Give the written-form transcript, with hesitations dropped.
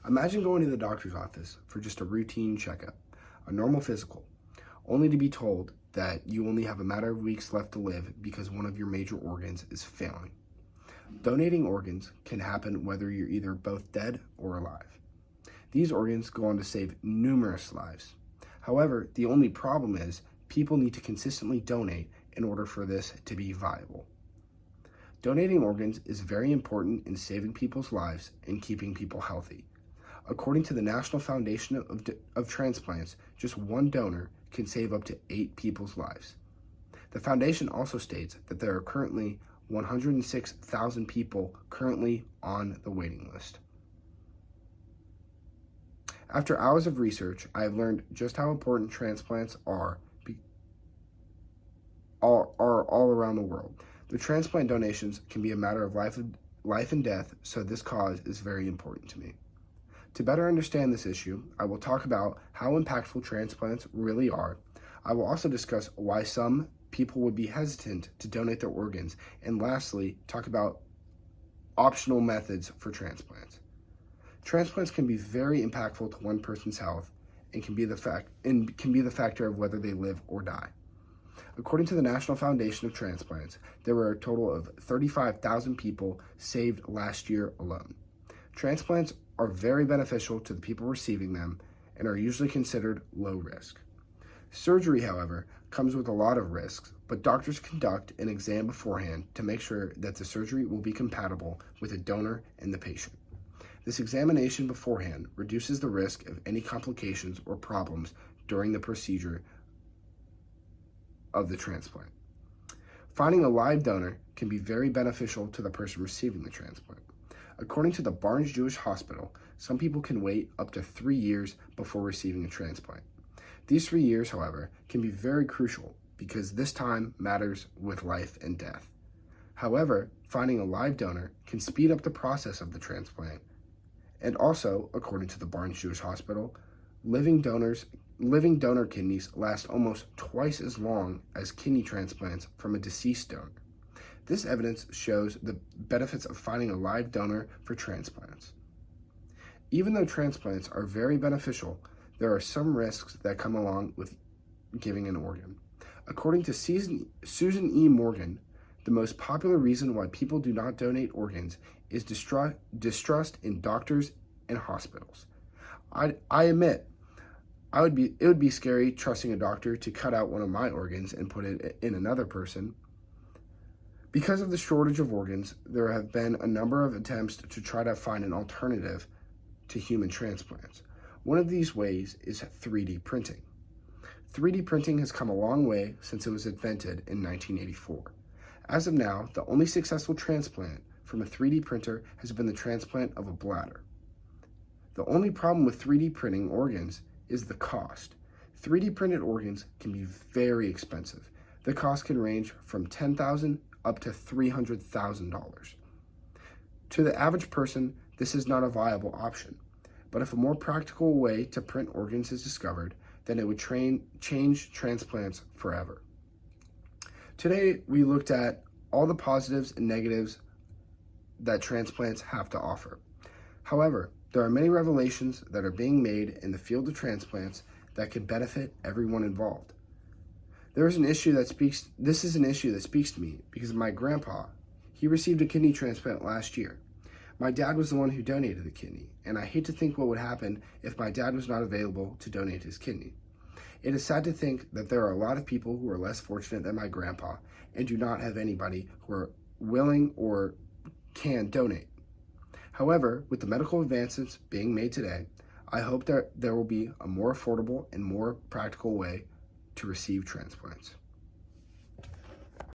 Imagine going to the doctor's office for just a routine checkup, a normal physical, only to be told that you only have a matter of weeks left to live because one of your major organs is failing. Donating organs can happen whether you're either both dead or alive. These organs go on to save numerous lives. However, the only problem is people need to consistently donate in order for this to be viable. Donating organs is very important in saving people's lives and keeping people healthy. According to the National Foundation of Transplants, just one donor can save up to 8 people's lives. The foundation also states that there are currently 106,000 people currently on the waiting list. After hours of research, I have learned just how important transplants are all around the world. The transplant donations can be a matter of life and death, so this cause is very important to me. To better understand this issue, I will talk about how impactful transplants really are. I will also discuss why some people would be hesitant to donate their organs, and lastly, talk about optional methods for transplants. Transplants can be very impactful to one person's health and can be the factor of whether they live or die. According to the National Foundation of Transplants, there were a total of 35,000 people saved last year alone. Transplants are very beneficial to the people receiving them and are usually considered low risk. Surgery, however, comes with a lot of risks, but doctors conduct an exam beforehand to make sure that the surgery will be compatible with the donor and the patient. This examination beforehand reduces the risk of any complications or problems during the procedure of the transplant. Finding a live donor can be very beneficial to the person receiving the transplant. According to the Barnes-Jewish Hospital, some people can wait up to 3 years before receiving a transplant. These 3 years, however, can be very crucial because this time matters with life and death. However, finding a live donor can speed up the process of the transplant. And also, according to the Barnes-Jewish Hospital, living donor kidneys last almost twice as long as kidney transplants from a deceased donor. This evidence shows the benefits of finding a live donor for transplants. Even though transplants are very beneficial, there are some risks that come along with giving an organ. According to Susan E. Morgan, the most popular reason why people do not donate organs is distrust in doctors and hospitals. I admit, it would be scary trusting a doctor to cut out one of my organs and put it in another person. Because of the shortage of organs, there have been a number of attempts to try to find an alternative to human transplants. One of these ways is 3D printing. 3D printing has come a long way since it was invented in 1984. As of now, the only successful transplant from a 3D printer has been the transplant of a bladder. The only problem with 3D printing organs is the cost. 3D printed organs can be very expensive. The cost can range from $10,000 up to $300,000. To the average person, this is not a viable option. But if a more practical way to print organs is discovered, then it would change transplants forever. Today, we looked at all the positives and negatives that transplants have to offer. However, there are many revelations that are being made in the field of transplants that could benefit everyone involved. This is an issue that speaks to me because my grandpa, he received a kidney transplant last year. My dad was the one who donated the kidney, and I hate to think what would happen if my dad was not available to donate his kidney. It is sad to think that there are a lot of people who are less fortunate than my grandpa and do not have anybody who are willing or can donate. However, with the medical advances being made today, I hope that there will be a more affordable and more practical way to receive transplants.